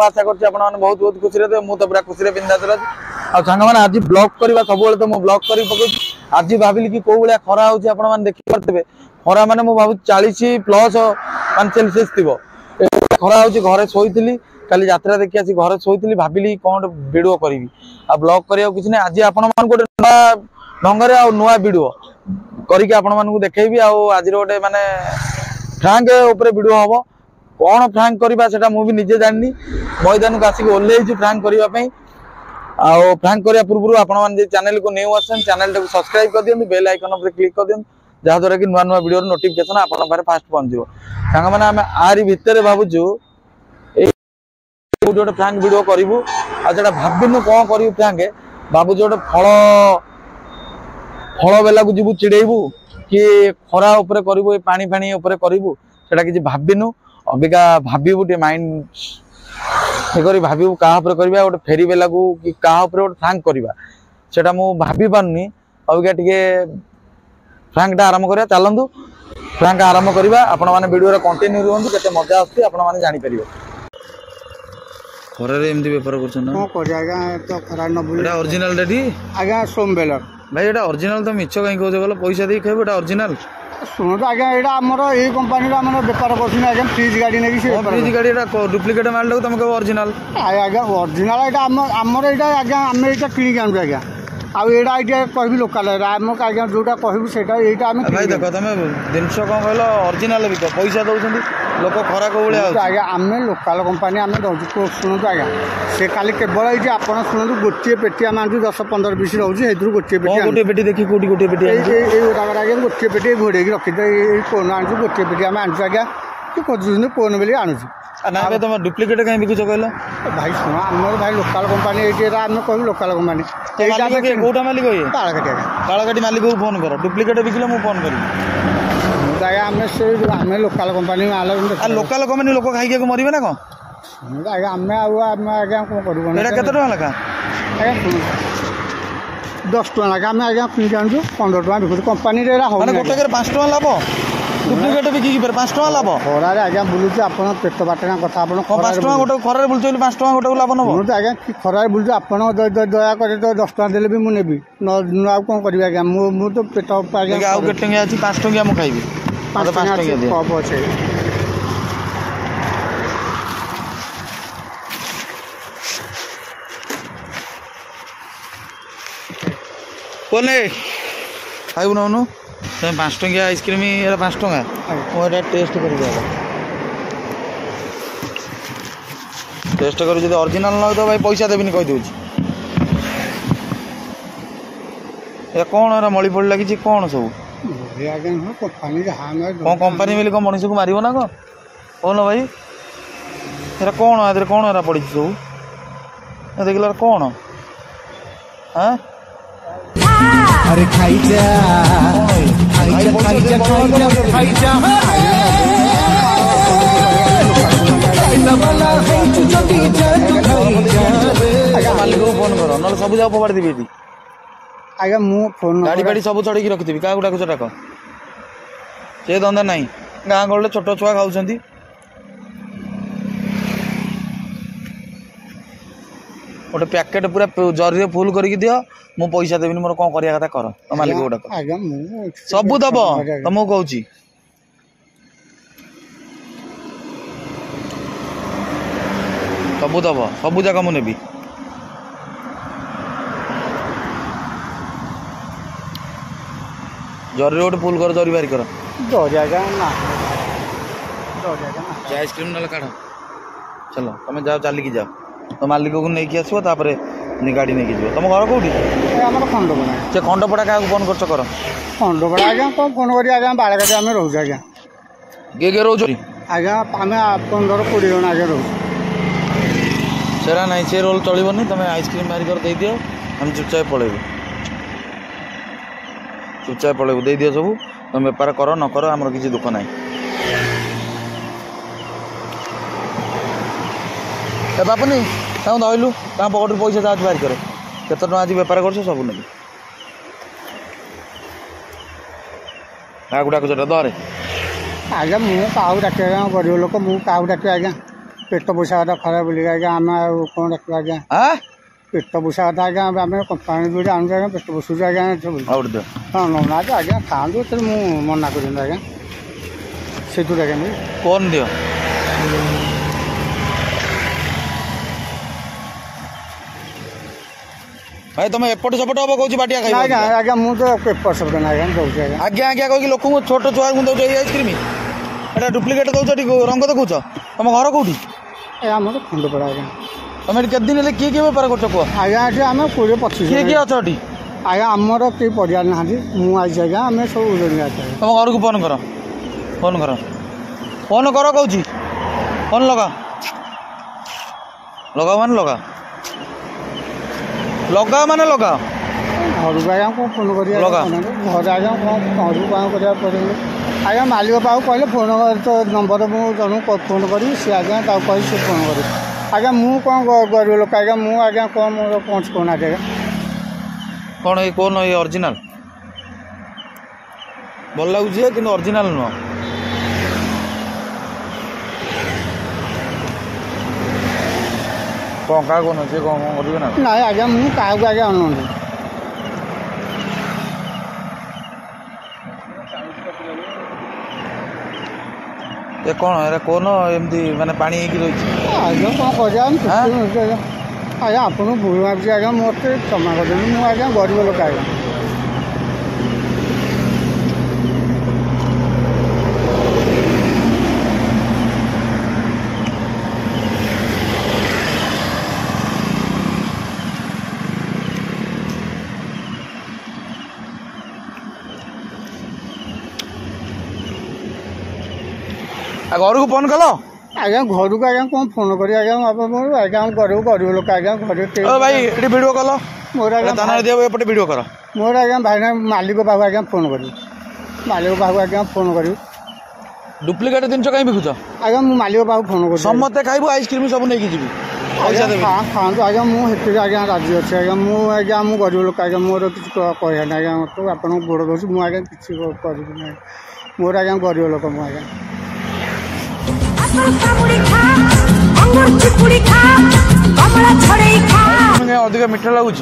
आशा कर बहुत बहुत खुशी रहे मुझे पूरा खुशी बिंदास सांग मैंने आज ब्लॉग करवा सब तो मुझे ब्लॉग कर आज भाविली कि कौ भाया खरा हो देखिए खरा मैंने मुझे भाव 40+ मान सेल्सियस थी खरा हो घरे शोली कल यात्रा देखी आसी घरे शोली भाविली कौन वीडियो करी आ ब्लॉग करने किसी ना आज आपण गोटे नुआ ढंग से नुआ वीडियो करके आपण मानू देखी आज गोटे माने फ्रांक उपरे वीडियो हम कौन फ्रांक करवा सेटा मुझे निजे जानी मैदान को आसिक ओल्लैचु फ्रांक करने फ्रांक करने पूर्व आपण चैनल को न्यू आसन चैनल को सब्सक्राइब कर दिखाँ बेल आइकन पर क्लिक कर दिखाँ जहाँद्वारा कि नुआ नुआ वीडियो नोटिफिकेशन आपण पाखे फास्ट पहुँचो सांग मैंने आम आरी भितर भावुँ गोटे फ्रांक वीडियो करूँ आटा भाविनु कौन करूँ फ्रांक भावुँ गोटे फल बेला को जीवु चिड़ेबू कि खरा उपरे करूँ पानी फाणी उपरे करूँ सेटा किसी भाविनु अबिका भावु टे माइंड भावु क्या करवा गोटे फेरी बेला को कि क्या गोटे फ्रांक करवा सेटा मु भाभी पार्नी अबिका टे फ्रांकटा आरंभ करा चलतु फ्रांक आरंभ करवा आपण मैंने वीडियो कंटिन्यू रुहतु केते मजा आसुची आपण मैंने जानि परिबे खरा रे एमती बेपार कर ओरिजिनल रेडी आज्ञा सोम बेलर भाई एटा ओरिजिनल तो मिछ कहीं कहते बोलो पैसा दे खाइबो एटा ओरिजिनल शुणु आज्ञा एटा हमर ए कंपनी रा हमर बेपार करछन आज्ञा फ्रिज गाड़ी नेकी से फ्रिज गाड़ी एटा डुप्लीकेट माल लगो तुम कहबो ओरिजिनल आज्ञा ओरिजिनल एटा हमर एटा आज्ञा हम एटा किनी आनु आज्ञा आ एटा आइडिया कहबी लोकल हमक आज्ञा जोटा कहबी सेटा एटा हम भाई देखो तुम जिनस कौन कहलो ओरिजिनल बिक पैसा दउछन लोक खरा को बळे आज्ञा आमे लोकल कंपनी आमे दउछु शुणु आज्ञा से काली केवल ये आपण शुणु गोटे पेटी आम आनु 10-15-20 रहउछि हेतु गोटे पेटी देखि कोटी गोटे पेटी ए आज्ञा गोटे पेटी घोड़े रखी कोन आनु गोटे पेटी आम आनु आज्ञा कि खोजुन कोन बेली आनु ना तुम डुप्लीकेट कहीं बिकुच कहल भाई शुण आम भाई लोकल कंपनी ये आम कह लोकल कंपनी कौटा मालिक ये तालकाटी मालिक को फोन कर डुप्लीकेट बिकिले मुझे फोन करी आम से आम लोकल कंपनी लोकल कंपनी लोक खाई मरबे ना कौन आज्ञा आम आज्ञा कौन कर केते टका लेखा 10 टका लेखा आम आज्ञा किनी आनु 15 टका बिकुछ कंपनी गोटे 5 टका लाभ डुप्लीकेट बिकी 5 टका लाभ खरार आज्ञा बुलुचे आप पेट बाटना कथा 5 टका गोटे खरार बुलुचे 5 टका गोटे लाभ नब आज्ञा खरार बुलुचे आप दया कर 10 टका देले भी मुझे नेबी न कौन करी आज्ञा मु तो पेट आज्ञा आउ केते टंकिया अछि 5 टंकिया मु खाइबी 5 टंकिया दे कप अछि कोने खाइबु ननु 5 टंकिया आइसक्रीम 5 टंका मुझे टेस्ट कर टेस्ट कर ओरिजिनल न तो भाई पैसा देवी कही दूँ कौन है मली फड़ी लगी कौन सब कौन कंपनी मिली कौन मनीष को मार ना कौन कौन भाई ये कौन है कौन है पड़ी सब देख कौन हाँ अरे खाइजा खाइजा खाइजा मालिक को फोन कर ना सब जाओ फोपाड़ी देवी आज्ञा मु फोन गाड़ी गाड़ी सब चढ़ी रखी क्या डाकुच डाक से धंदा नहीं गाँ गहले छोट छुआ खाऊँ गोटे पैकेट पूरा जरी फुल करके दियो मु पैसा देविनी मोर कौन करिया कथा कर तो मालिक को डाक सब दब तुमको कहूँ सब दब सब जगह मुझे नेबी जरी गोटे फुल कर जरी बाहर कर आइसक्रीम ना काढ़ चलो तुम जाओ चलिकी जाओ तो मालिक को नहीं आसो गाड़ी नहीं जीव तुम घर कौटी खंडपड़ा से खंडपड़ा क्या फोन कर खंडपड़ा आज्ञा कौन फोन कर बाड़ाघाट आम रोचे आज्ञा किए किए रोच आज्ञा आम 15-20 जन आगे रोज सेरा नहीं से रोल चलनी तुम आइसक्रीम मारिकर दे दियो हम चुपचाप पलैबू चुपचाप पलैबू दे दियो सब तुम बेपार कर न कर आमर किसी दुख ना बापुनी धरलु पकड़ पैसा चार्ज बाहर करे केत आज बेपार कर सब नहीं डाक दरे आज्ञा मुझे क्या डाक आज्ञा गरीब लोक मुझे क्या डाक आज्ञा पेट पोषा कथा खराब बोलिक आज्ञा आम कौन डाक आज्ञा पेट पोषा कथा आज्ञा आम कंपानी जो आनु आज्ञा पेट पोषुच आज्ञा हाँ नौना आज्ञा खाँतु तो मुझे मना कर आज्ञा से आज्ञा कौन दियो भाई तुम एपट सेपट हम कौन बाटिया खाई आज्ञा आज्ञा मुझे पेपर सेपट ना आज्ञा दौर आज्ञा आज्ञा आज्ञा कह लोक छोट छुआ को दौर आइसक्रीम एटा डुप्लिकेट दौर रंग देखुच तुम घर कौटी आम खंडपड़ा आज्ञा तुम केत दिन है किए बेपार कर कह आज्ञा ये आम 20-25 किए किए अच्छे ये आज्ञा आमर कई परिवार ना मुझे आज्ञा आम सब तुम घर को फोन कर फोन कर फोन कर कौची फोन लगा लगा मान लगा लगा माने लगा घर को आज्ञा कौन फोन कर घर आज्ञा कौन घर कौन कर आज्ञा मालिक पाक कहले फोन तो नंबर मुझे जन फोन करी सी आज्ञा कही सी फोन कर आज्ञा मुझे कौन गरीब लोक आज्ञा मुझे आज्ञा कौन मोर पहुँच कौन आज्ञा कौन ये कौन ये ओरिजिनल भल लगुच कि ओरिजिनल नुह कौन क्या कौन सी कौन करेंगे ना ना आज्ञा मुझे क्या आज्ञा अनुंदी ये कौन है कौन एमती माने पानी रही आज्ञा कौन कर आज्ञा आप भूल भाई आज्ञा मत क्षमा कर मुझे आज्ञा गरीब लोक आज्ञा घर को फोन कल आज्ञा घर को आज्ञा कौन फोन कर आज्ञा आज्ञा गरीब लोक आज्ञा घर भाई ये वीडियो कल मोर आज्ञा एपटे वीडियो कर मोर आज्ञा भाई मालिक पाक आज्ञा फोन करी मालिक पाक आज्ञा फोन करी डुप्लिकेट जिन कहीं बिकुच आज्ञा मुझे मालिक पाक फोन कर समस्ते खाइबू आइसक्रीम सब नहीं जी पैसा देवी खाँतु आज्ञा मुझे आज्ञा राजी अच्छे आज्ञा मुझे आज्ञा मुझे गरीब लोक आज्ञा मोर किसी कहना ना आज्ञा तो आपको गोड़ दूसरी मुझे आज्ञा किसी कर मोर आज्ञा गरीब लोक मुझे आज्ञा अधिक मीठा लगुच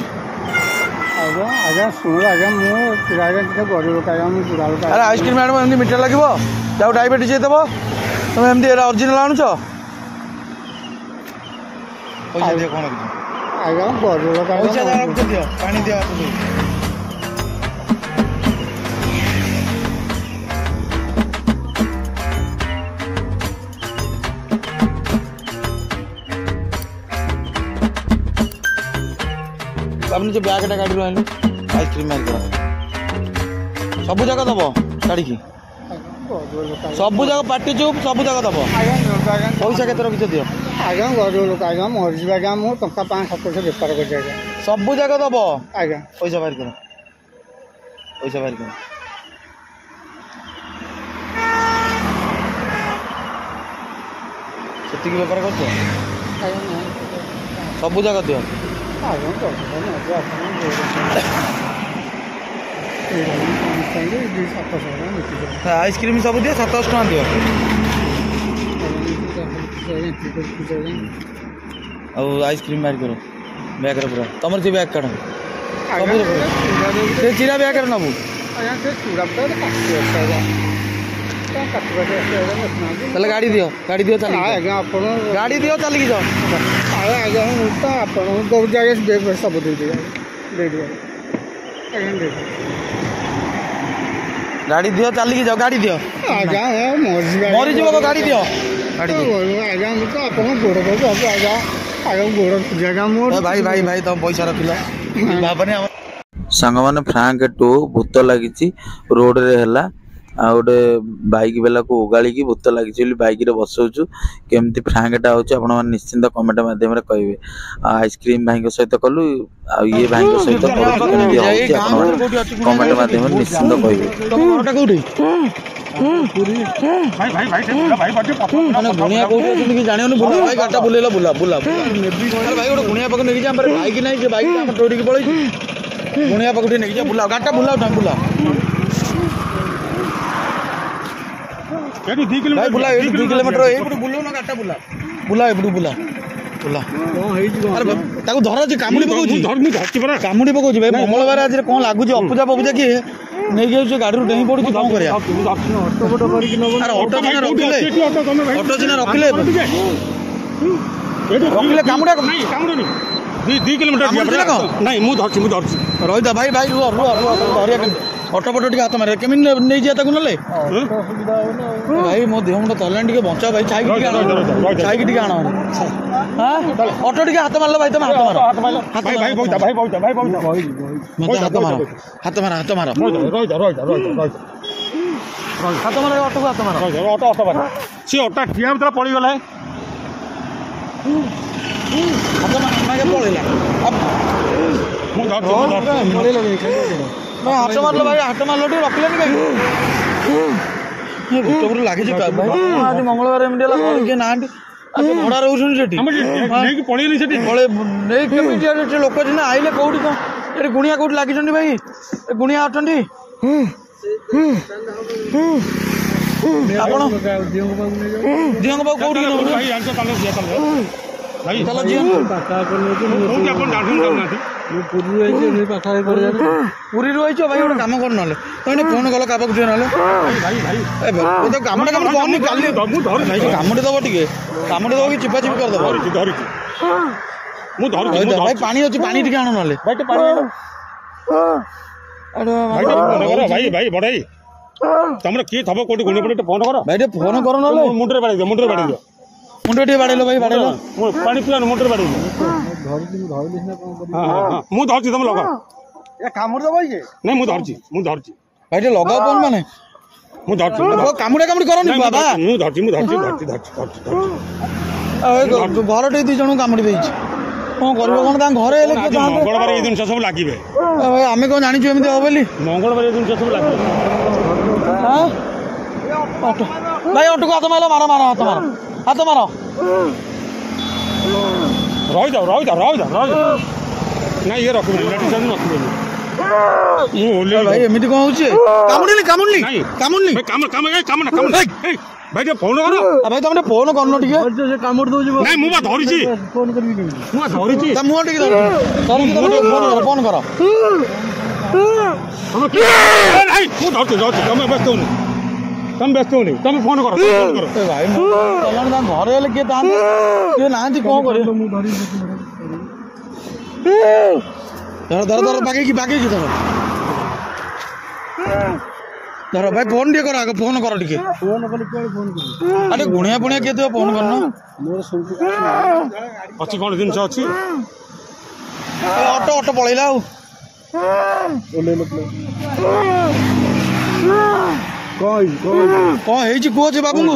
आज्ञा आज्ञा शुण आज्ञा मुझे आज्ञा किसी गरीब लोक आज्ञा मुझे बुढ़ा लोक अरे आइसक्रीम मैडम एमती मीठा लगे जाओ डायबिटीज देव तुम एमती ओरिजिनल आणुच पैसा दियो कौन आज्ञा गरीब लोक पैसा दियो पानी दियो अपनी जो बैगटा गाड़ी रही आइसक्रीम मार कर सब जगह दब गाड़ी की सब जगह पार्टी चुप सब जगह दब पैसा केत रखी दियो आज्ञा गरीब लोक आज्ञा मरीजी आज्ञा मुझे टका 5-700 बेपार कर सब जगह दब आज्ञा पैसा बाहर कर पैसा बाहर कर से बेपार कर सब जगह दियो आइसक्रीम सब दियो 700 टका दियो आइसक्रीम मार करो बैग पूरा तुम से बैग काढ़ चिरा बैग नबू गाड़ी दियो गाड़ी दियो गाड़ी दियो चलिए जाओ आज्ञा आप दौड़ जाए सब दे दिया गाड़ी दियो चलिए जाओ गाड़ी दियो आज्ञा मरी जीव गाड़ी दियो आज्ञा तो आप गोड़ कर आज्ञा आज्ञा गोड़ जगह मोर भाई भाई भाई तुम पैसा रखिल भावने सांग मैंने फ्रांक टू भूत लगी रोड रे है गोटे बाइक बेला को उगाड़ी भूत लगी बाइक रे बसौचु केमती फ्रांकटा होची आपण माने निश्चिंत कमेंट माध्यम रे कहबे। आइसक्रीम भाई के सहित कलु आ ये भाई के सहित केमती होची आपण कमेंट माध्यम रे निश्चिंत कहबे। तुम घरटा कोठी भाई भाई भाई भाई बाटे माने गुणिया कोठी अछन कि जानियो न बुला भाई गाटा बुलेला बुला बुला अरे भाई गोटे गुणिया पक नेकी जा हमरे बाइक नै जे बाइक हम टोडी के पळै गुणिया पक नेकी जा बुला गाटा बुला उठा बुला एडी 2 किलोमीटर भाई बुला 2 किलोमीटर एपटू बुलो न गाटा बुला बुला एपटू बुला बुला कोन हेई जी अरे ताको धर जे कामुडी पकोची धर्मी धरती परा कामुडी पकोची भाई मंगलवार आज कोन लागुची अपूजा पपूजा की नहीं गयो गाड़ी डेही पड़ी कौन करिया ऑटो फोटो करी न अरे ऑटो सिना रखिले ऑटो सिना रखिले रखिले कामुडा नहीं कामुडा नहीं 2 किलोमीटर नहीं मु धरची रहिता भाई भाई रुआ रुआ रुआ धरिया के ऑटो फोटो टिके हाथ मारे केमिन नहीं जिया ताको नले भाई मो देह मुंड तलान टिके बंचा भाई चाय टिके आना हां ऑटो टिके हाथ मारलो भाई तुम हाथ मारो भाई भाई बहुत भाई मत हाथ मारो हाथ मारो रोज हाथ मारो ऑटो को हाथ मारो ऑटो मार सी ऑटो ठिया भीतर पड़ी गला हाथ मार पळेला अब मु धरची पळेला भाई हाथ मारलो भाई हाथ मारलो टी रखले नहीं भाई भूत लागी भाई आज मंगलवार एमडी ला घर के नांटी आज भड़ा रहउछन सेठी नहीं कि पड़ी नहीं सेठी पळे नहीं केमिटी लोक छिना आइले कोउठी को एटी गुणिया कोउठी लागी छंडी भाई ए गुणिया अटंडी आपण दियंग बाबू कोउठी न भाई आंसो काले दिया भाई चलो दियंग कोन के अपन डाढुन करना थी पुरी रही जे पाखा कर पुरी रही छ भाई ओटा काम कर नले तने फोन कल काबक जे नले भाई भाई ए ओ तो कामडा काम कोन नि काली मु धर भाई कामडे दबो टिके कामडे दबो कि चिपा चिप कर दबो धरची मु धर भाई पानी अछि पानी टिके आनो नले भाई पानी अरे भाई भाई बड़ाई तमरा की थबो कोटी गुणी पड़े फोन करो भाई फोन करो नले मुंडरे बाड़ी दो मुंडे टे बाड़ेलो भाई बाड़ेलो पानी पिया मुंडरे बाड़ी हां मु धरची तुम लगा ए कामड़ दबो के नहीं मु धरची भाई टे लगाओ फोन माने मु धरची ओ कामुडा कामुडी करनी बाबा मु धरची ए घर टे दी जणो कामुडी देछि कोन करबो कोन ता घरे एले के जान मंगलवार ए दिन सब लागिबे भाई आमे कोन जानि छु एमिते हो बोली मंगलवार ए दिन सब लागिबे हां ऑटो भाई ऑटो को हाथ मारो मारो हाथ मारो रह जाओ नहीं ये रखो ये ओले भाई एमिति कोन होछि कामुडली काम भाई जे फोन करो भाई तुमने फोन करनो टिके से कामुड दो नहीं मु बा धरिछि फोन करबी के मु धरिछि त मुआ टिके धर फोन करो नहीं मु धरछि तुम व्यस्त हो नहीं तुम फोन करो भाई चलन ता घरे एले के ता के नांती कोन करे धर बाकी की धर भाई फोन टे करो आगे फोन करो टिके अरे गुणिया पुणिया के तो फोन करनो अच्छी कौन जिनस अच्छी ऑटो पळैला कौन है कुह से बाबू घर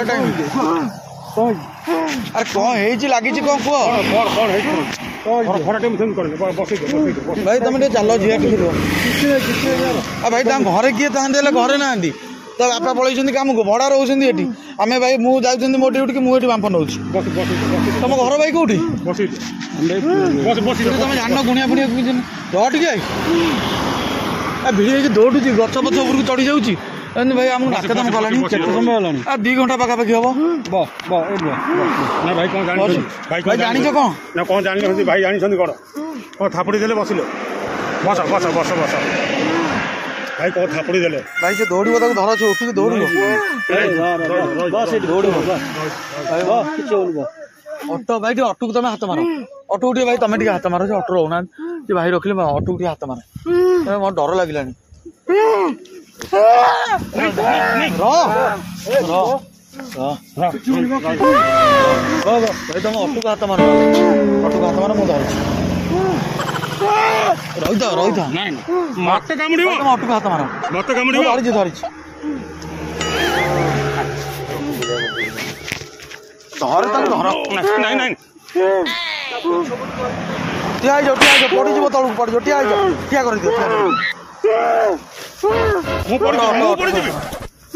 टाइम अरे कौन है लगी कौन कह भाई तुम चल झील भाई घरे किए था घरे ना तो बापा पलैं कम को भड़ा रोचे ये आम भाई मुझे मो ड्यूटी की मुझे बांफ नौ तुम घर भाई कौटी तुम जान गुणिया पुणिया रह टे भिड़ी दौड़ू गच पछ उपरको चढ़ी जाऊँगी भाई आमको डाकदम कलानी समय होलानी 2 घंटा पाखापाखि हम भाई जानी कौन ना कौन जानी भाई जानी कौन कौन थापड़ी देले बसिले बस भाई कौन थापड़ी देले भाई से दौड़ धर छे उठिक दौड़ ऑटो भाई ऑटो को तुम हाथ मारो ऑटो उठे भाई तुम हाथ मारो ऑटो रोना भाई रखिले ऑटो उठे हाथ मारो मोर डर लगे भाई तुम ऑटो को हाथ मारो मुझे ରହିଥା ନାଇଁ ମତେ କାମୁଡିବ ତମ ଅଟକୁ ହାତ ମାର ମତେ କାମୁଡିବ ଧରିଛି ଧର ତାକୁ ଧର ନାଇଁ ନାଇଁ ଠିଆ ହେଇଯାଉ ପଡ଼ିଯିବ ତଳକୁ ପଡ଼ିଯିବ ଠିଆ ହେଇଯାଉ ଠିଆ କରିଦିଅ ମୁଁ ପଡିଯିବି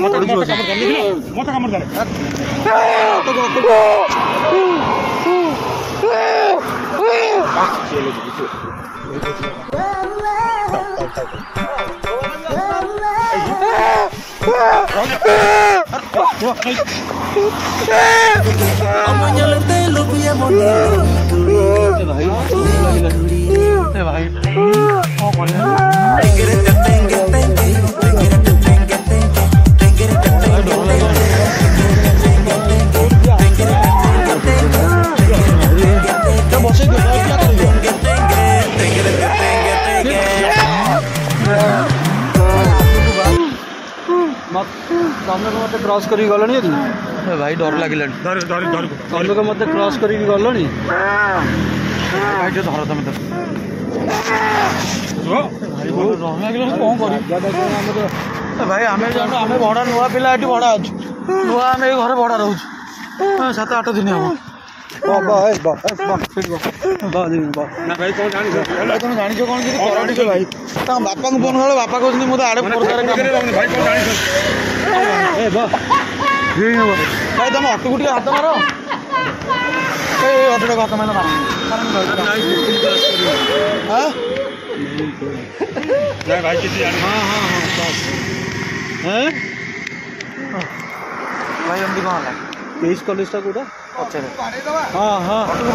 ମତେ କାମୁଡି ଦେଲେ ଭାଇ ତମେ ମତେ କ୍ରସ୍ କରିକି ଗଲଣି ଭାଇ ଡର ଲାଗିଲାଣି ତମେ ମତେ କ୍ରସ୍ କରିକି ଗଲଣି ଭାଇ ଟିକେ ଧର ତମେ ତ କଣ କରିବି ଭାଇ ଆମେ ଜାଣୁ ଆମେ ଭଡ଼ା ନୂଆ ପିଲା ଏଠି ଭଡ଼ା ଅଛୁ ନୂଆ ଆମେ ଏଇ ଘରେ ଭଡ଼ା ରହୁଛୁ 7-8 ଦିନ ହବ ତମେ ଜାଣିଛ କଣ କିଛି କର ଟିକେ ଭାଇ ତାଙ୍କ ବାପାଙ୍କୁ ଫୋନ୍ କଲେ ବାପା କହୁଛନ୍ତି ମୁଁ ତ ଆଡ଼େ ଭାଇ ତମେ ଅଟକୁ ଟିକେ ହାତ ମାର ଏଇ ଅଟୋଟାକୁ ହାତ ମାର ଭାଇ କିଛି ଭାଇ ଏମିତି କ'ଣ ହେଲା ତେଇଶ କଲେଜଟା କୋଉଟା ପଛରେ ଅଟକୁ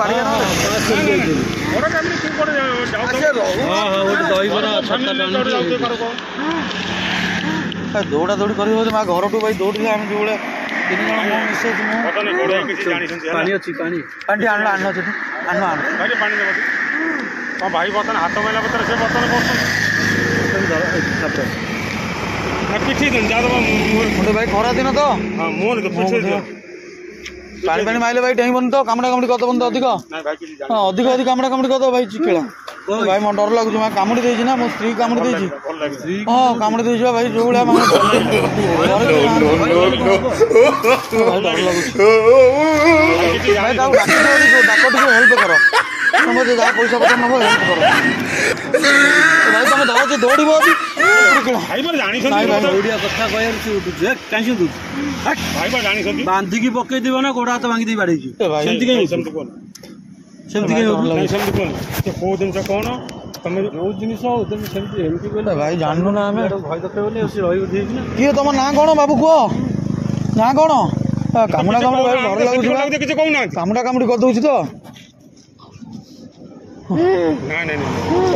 ଦୌଡ଼ା ଦୌଡ଼ି କରିବ ମା ଘରଠୁ ଭାଇ ଦୌଡ଼ିଲେ ଆମେ ଯେଉଁଭଳିଆ 3 ଜଣ ମୋ ମିଶେଇ ପାଣି ଅଛି ପାଣି ଟିକେ ଆଣିଲ ସେଠି ଆଣ ଭାଇ ବର୍ତ୍ତମାନ ହାତ ମାଇଲା ପତ୍ର ସେ ବର୍ତ୍ତମାନ ପିଠି ଗୋଟେ ଭାଇ ଖରା ଦିନ ତ ପାଣି ପାଣି ମାଇଲେ ଭାଇ ଡେଇଁବନି ତ କାମୁଡ଼ା କାମୁଡ଼ି କରିଦେବନି ତ ଅଧିକ ଅଧିକ କାମୁଡ଼ା କାମୁଡ଼ି କରିଦେବ ଭାଇ ଚିକେଳା ଭାଇ ମୋ ଡର ଲାଗୁଛି ମା କାମୁଡ଼ି ଦେଇଛି ନା ମୋ ସ୍ତ୍ରୀ କାମୁଡ଼ି ଦେଇଛି କାମୁଡ଼ି ଦେଇଛି ଭାଇ ଯୋଉଭଳିଆ ଡର ଲାଗୁଛି ଭାଇ ତାକୁ ଡାକ ଟିକେ ହେଲ୍ପ କର ତମେ ଯାହା ପଇସା ପତ୍ର ନେବ ହେଲ୍ପ କର ଭାଇ ତମେ ଧର ଦୌଡ଼ିବ ବାନ୍ଧିକି ପକେଇଦେବ ନା ଗୋଡ଼ ହାତ ଭାଙ୍ଗି ଦେଇ ବାଡ଼େଇଛୁ ସେମିତି କୋଉ ଜିନିଷ କଣ ତମେ ଯୋଉ ଜିନିଷ ହଉ ତମେ ସେମିତି ଏମିତି କହିଲେ ଭାଇ ଜାଣିନୁ ନା ଆମେ ଭୟ ଦେଖେଇବନି ସେ ରହିବ ଠିକ୍ ନା କିଏ ତମ ନାଁ କ'ଣ ବାବୁ କୁହ ନାଁ କ'ଣ କାମୁଡ଼ା କାମୁଡ଼ି ଭାଇ ଭଲ ଲାଗୁଛି କିଛି କହୁନାହାନ୍ତି କାମୁଡ଼ା କାମୁଡ଼ି କରିଦେଉଛି ତ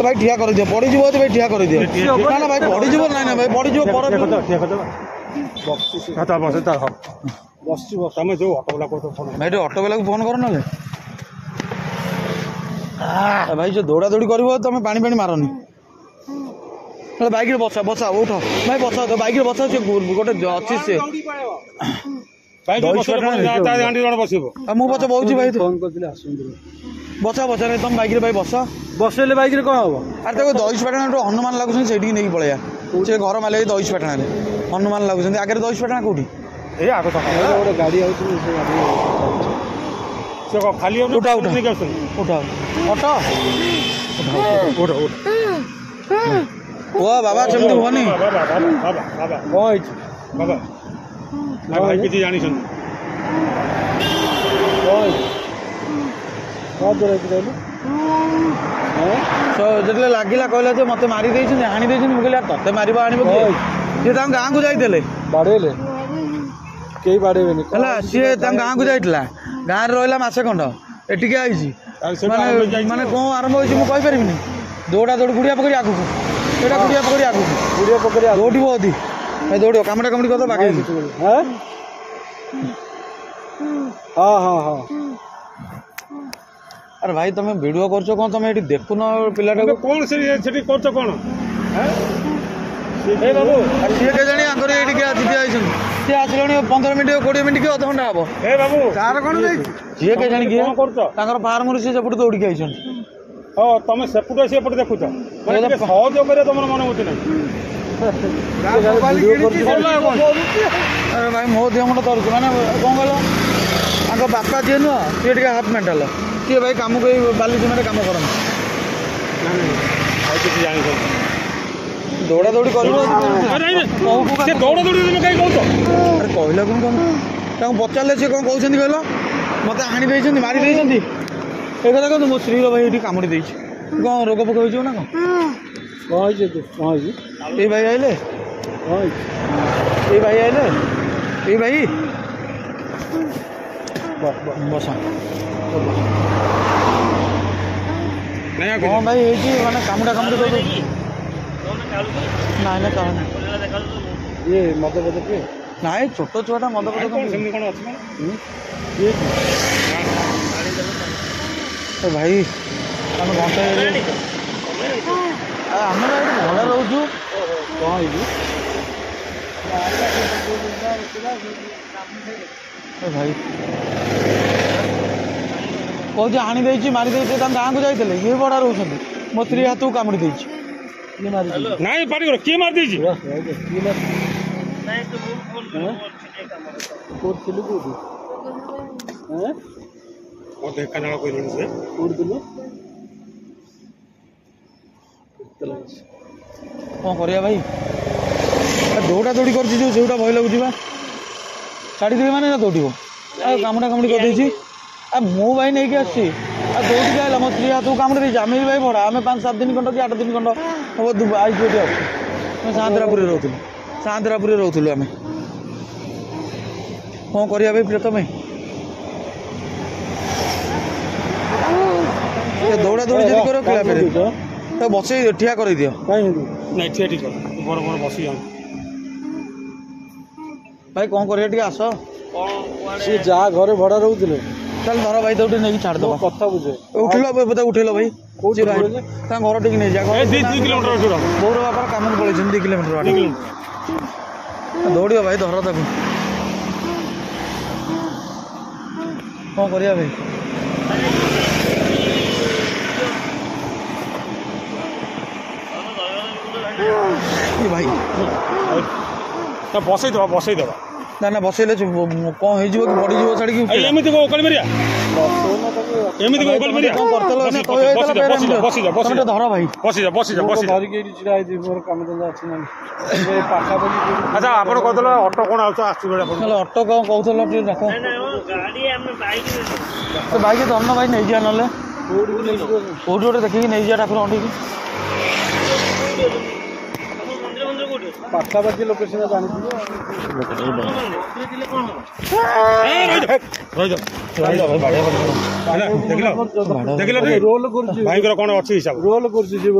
ଭାଇ ଠିଆ କରିଦିଅ ପଡ଼ିଯିବ ଭାଇ ଠିଆ କରିଦିଅ ନା ନା ଭାଇ ପଡ଼ିଯିବ ନାଇଁ ନା ଭାଇ ପଡ଼ିଯିବ ତମେ ଯୋଉ ଅଟୋବାଲା କରୁଛ ଭାଇ ଟିକେ ଅଟୋବାଲାକୁ ଫୋନ୍ କର ନହେଲେ ଭାଇ ଯୋଉ ଦୌଡ଼ା ଦୌଡ଼ି କରିବ ତମେ ପାଣି ପାଣି ମାରନି ହେଲେ ବାଇକ୍ରେ ବସା ଉଠ ଭାଇ ବସା ତ ବାଇକ୍ରେ ବସା ସେ ଗୋଟେ ଅଛି ସେ ମୁଁ ପଛ ବଉଛି ଭାଇ ଫୋନ୍ କରିଥିଲେ ଆସନ୍ତୁ ବସା ତମ ବାଇକ୍ରେ ଭାଇ ବସେଇଲେ ବାଇକ୍ରେ କ'ଣ ହବ ଆରେ ତାକୁ ଦହିପାଟଣା ହନୁମାନ ଲାଗୁଛନ୍ତି ସେଇଠିକି ନେଇକି ପଳେଇବା ସେ ଘର ମାଲେ ଦହିପାଟଣାରେ ହନୁମାନ ଲାଗୁଛନ୍ତି ଆଗରେ ଦହିପାଟଣା କୋଉଠି ଏଇ ଆଗ ଗୋଟେ ଗାଡ଼ି ଆଉଛି ସେ ଖାଲି ଉଠା ଅଟୋ ଓ ବାବା ସେମିତି ହୁଅନି କ'ଣ ହେଇଛି ବାବା ଭାଇ କିଛି ଜାଣିଛନ୍ତି ଯେତେବେଳେ ଲାଗିଲା କହିଲା ଯେ ମତେ ମାରି ଦେଇଛନ୍ତି ହାଣି ଦେଇଛନ୍ତି ମୁଁ କହିଲି ତତେ ମାରିବ ଆଣିବ ସିଏ ତାଙ୍କ ଗାଁକୁ ଯାଇଥିଲେ ବାଡ଼େଇଲେ କେହି ବାଡ଼େଇବେନି ହେଲା ସିଏ ତାଙ୍କ ଗାଁକୁ ଯାଇଥିଲା ଗାଁରେ ରହିଲା ମାସେ ଖଣ୍ଡ ଏଠିକି ଆଇଛି ମାନେ କ'ଣ ଆରମ୍ଭ ହେଇଛି ମୁଁ କହିପାରିବିନି ଦୌଡ଼ା ଦୌଡ଼ି ଗୁଡ଼ିଆ ପୋଖରୀ ଆଗକୁ ଏଇଟା ଗୁଡ଼ିଆ ପୋଖରୀ ଆଗକୁ ଦୌଡ଼ିବ ଅଧି ଦୌଡ଼ିବ କାମୁଡ଼ା କାମୁଡ଼ି କଥା ବାଗେଇଛି ହଁ ଆରେ ଭାଇ ତମେ ଭିଡ଼ିଓ କରୁଛ କ'ଣ ତମେ ଏଠି ଦେଖୁନ ପିଲାଟାକୁ କ'ଣ ସେଠି କରୁଛ କ'ଣ ସିଏ କେଜାଣି ଆଙ୍କର ଏଇଠିକି ଆସିକି ଆଇଛନ୍ତି ସିଏ ଆସିଲେଣି 15 ମିନିଟ୍ 20 ମିନିଟ୍ କି ଅଧଘଣ୍ଟା ହବ ବାବୁ ତାର କ'ଣ ସିଏ କେଜାଣି କିଏ ତାଙ୍କର ଫାର୍ମରୁ ସିଏ ସେପଟୁ ଦୌଡ଼ିକି ଆଇଛନ୍ତି ହଁ ତମେ ସେପଟେ ସେପଟେ ଦେଖୁଛ ମାନେ ଟିକେ ସହଜ କରିବା ତମର ମନେ ହଉଛି ନାହିଁ। ଆରେ ଭାଇ ମୋ ଦେହ ମୁଣ୍ଡ ଧରୁଛି ମାନେ କ'ଣ କହିଲ ତାଙ୍କ ବାପା ଯିଏ ନୁହଁ ସିଏ ଟିକେ ହାଫ୍ ମେଣ୍ଟାଲ ସିଏ ଭାଇ କାମକୁ ଏଇ ବାଲି ଜମିରେ କାମ କରନ୍ତି। ଆଉ କିଛି ଜାଣିଛନ୍ତି ଦୌଡ଼ା ଦୌଡ଼ି କରିବ ସେ ଦୌଡ଼ା ଦୌଡ଼ି ତମେ କାହିଁ କହୁଛ? ଆରେ କହିଲା କ'ଣ ତାଙ୍କୁ ପଚାରିଲେ ସିଏ କ'ଣ କହୁଛନ୍ତି କହିଲ ମୋତେ ହାଣି ଦେଇଛନ୍ତି ମାରି ଦେଇଛନ୍ତି ଏ କଥା କହନ୍ତୁ ମୋ ସ୍ତ୍ରୀର ଭାଇ ଏଠି କାମୁଡ଼ି ଦେଇଛି କ'ଣ ରୋଗ ଫୋଗ ହେଇଯିବ ନା କ'ଣ ହେଇଛି ଏଇ ଭାଇ ଆଇଲେ ଏଇ ଭାଇ ଆଇଲେ ଏଇ ଭାଇ ବସ କ'ଣ ଭାଇ ହେଇଛି ମାନେ କାମୁଡ଼ା କାମୁଡ଼ି କରିଦେଉଛି ନାଇଁ ନା କାରଣ ଇଏ ମଦ ପଦ କିଏ ନାଇଁ ଛୋଟ ଛୁଆଟା ମଦ ପଦ ସେମିତି କ'ଣ ଅଛି ମାନେ ଭାଇ ଆମେ ଘଣ୍ଟା ଆମେ ଭାଇ ଭଡ଼ା ରହୁଛୁ କ'ଣ ହେଇଛି ଭାଇ କହୁଛି ହାଣି ଦେଇଛି ମାରି ଦେଇଛି ତାଙ୍କ ଗାଁକୁ ଯାଇଥିଲେ ଇଏ ଭଡ଼ା ରହୁଛନ୍ତି ମୋ ସ୍ତ୍ରୀ ହାତକୁ କାମୁଡ଼ି ଦେଇଛି ନାଇଁ ପାଟି କର କିଏ ମାରି ଦେଇଛି? କୋଉଠି କୋଉଠି ଢେଙ୍କାନାଳ କହିଲେଣି ସେ କୋଉଠି ଥିଲୁ କ'ଣ କରିବା ଭାଇ ଦୌଡ଼ା ଦୌଡ଼ି କରିଛି ଯେଉଁ ସେଗୁଡ଼ା ଭୟ ଲାଗୁଛି ବା ଛାଡ଼ିଦେବି ମାନେ ନା ଦୌଡ଼ିବ ଆଉ କାମୁଡ଼ା କାମୁଡ଼ି କରିଦେଇଛି ଆଉ ମୁଁ ଭାଇ ନେଇକି ଆସିଛି ଆଉ ଦୌଡ଼ିକି ଆଇଲା ମୋ ସ୍ତ୍ରୀ ହାତକୁ କାମୁଡ଼ି ଦେଇଛି ଆମେ ବି ଭାଇ ଭଡ଼ା ଆମେ 5-7 ଦିନ ଖଣ୍ଡ କି 8 ଦିନ ଖଣ୍ଡ ହବ ଆଇଛୁ ଏଠି ଆସୁଛୁ ଆମେ ସାନ୍ତରାପୁରରେ ରହୁଥିଲୁ ଆମେ କ'ଣ କରିବା ଭାଇ ପ୍ରିୟତମେ ଦୌଡ଼ା ଦୌଡ଼ି ଯଦି କରିବ କିଳା ଫେରେ ତ ବସେଇ ଠିଆ କରେଇଦିଅ ନାଇଁ ଠିଆ ଠିକ ବଡ଼ ବଡ଼ ବସି ଯାଉ ଭାଇ କ'ଣ କରିବା ଟିକେ ଆସ ସିଏ ଯାହା ଘରେ ଭଡ଼ା ରହୁଥିଲେ ତାହେଲେ ଧର ଭାଇ ତାକୁ ଟିକେ ନେଇକି ଛାଡ଼ିଦେବ କଥା ବୁଝେ ଉଠିଲ ବୋଧେ ଉଠେଇଲ ଭାଇ କୋଉଠି ଭାଇ ତାଙ୍କ ଘର ଟିକେ ନେଇଯା 2 କିଲୋମିଟର ଦୂର ବୋଉର ବାପାର କାମକୁ ପଳେଇଛନ୍ତି 2 କିଲୋମିଟର ବାଟ ଦୌଡ଼ିବ ଭାଇ ଧର ତାକୁ କ'ଣ କରିବା ଭାଇ ଭାଇ ବସେଇଦବା ନା ନା ବସେଇଲେ କ'ଣ ହେଇଯିବ କି ପଡ଼ିଯିବ ଛାଡ଼ିକି ଏମିତି ଓକାଳି ମାରିଆ ଏମିତି ଓକାଳି ମାରିଆ କ'ଣ କରିଦେଲ ଧର ଭାଇ ଧରିକି ଏଇଠି ଛିଡ଼ା ହେଇଛି ମୋର କାମ ଧନ୍ଦା ଅଛି ନା ପାଖାପାଖି ଆଚ୍ଛା ଆପଣ କହିଦେଲେ ଅଟୋ କ'ଣ ଆଉଛ ଆସୁଛି ବେଳେ ନହେଲେ ଅଟୋ କ'ଣ କହୁଥିଲ ଟିକେ ଡାକ ବାଇକ୍ ଧରନ ଭାଇ ନେଇଯିବା ନହେଲେ କୋଉଠି ଗୋଟେ ଦେଖିକି ନେଇଯିବା ଠାକୁର ଅଣ୍ଡିକି ପାଖାପାଖି ଲୋକେସନ ଜାଣିଥିବ ରୋଲ କରୁଛି ଭାଇଙ୍କର କ'ଣ ଅଛି ହିସାବ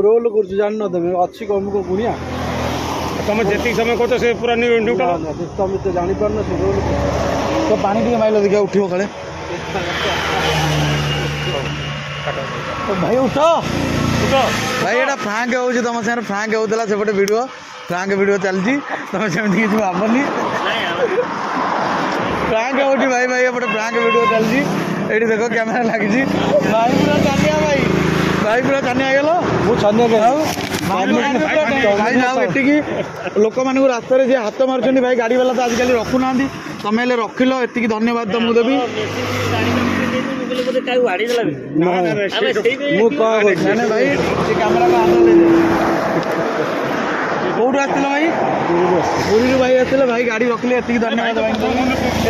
ରୋଲ କରୁଛି ଜାଣିନ ତମେ ଅଛି କମକୁ ଗୁଣିଆ ତମେ ଯେତିକି ସମୟ କହୁଛ ସେ ପୁରା ତମେ ତ ଜାଣିପାରୁନ ସେ ରୋଲ ତ ପାଣି ଟିକେ ମାଇଲ ଦେଖିବା ଉଠିବ କାଳେ ଭାଇ ଉଠ ଭାଇ ଏଇଟା ଫ୍ରାଙ୍କ ହେଉଛି ତମ ସାଙ୍ଗରେ ଫ୍ରାଙ୍କ ହେଉଥିଲା ସେପଟେ ଫ୍ରାଙ୍କ ଭିଡ଼ିଓ ଚାଲିଛି ତମେ ସେମିତି କିଛି ଭାବନି ଫ୍ରାଙ୍କ ହେଉଛି ଭାଇ ଏପଟେ ଫ୍ରାଙ୍କ ଭିଡ଼ିଓ ଚାଲିଛି ଏଇଠି ଦେଖ କ୍ୟାମେରା ଲାଗିଛି ଭାଇ ପୁରା ଚାନିଆ ଭାଇ ପୁରା ଚାନିଆ ହେଇଗଲ ମୁଁ ଛାନିଆ ଭାଇ ଯାଉ ଏଠିକି ଲୋକମାନଙ୍କୁ ରାସ୍ତାରେ ଯିଏ ହାତ ମାରୁଛନ୍ତି ଭାଇ ଗାଡ଼ି ବାଲା ତ ଆଜିକାଲି ରଖୁନାହାନ୍ତି ତମେ ହେଲେ ରଖିଲ ଏତିକି ଧନ୍ୟବାଦ ତମକୁ ଦେବି ମୁଁ କ'ଣ ଭାଇ ସେ କ୍ୟାମେରାକୁ ହାତ ଦେଇଦେ କୋଉଠୁ ଆସିଥିଲ ଭାଇ ପୁରୀରୁ ଭାଇ ଆସିଥିଲେ ଭାଇ ଗାଡ଼ି ରଖିଲେ ଏତିକି ଧନ୍ୟବାଦ ଭାଇ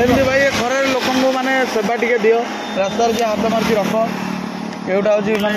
ଏମିତି ଭାଇ ଖରାରେ ଲୋକଙ୍କୁ ମାନେ ସେବା ଟିକେ ଦିଅ ରାସ୍ତାରେ ଯିଏ ହାତ ମାରିକି ରଖ ଏଇଟା ହେଉଛି ମାନେ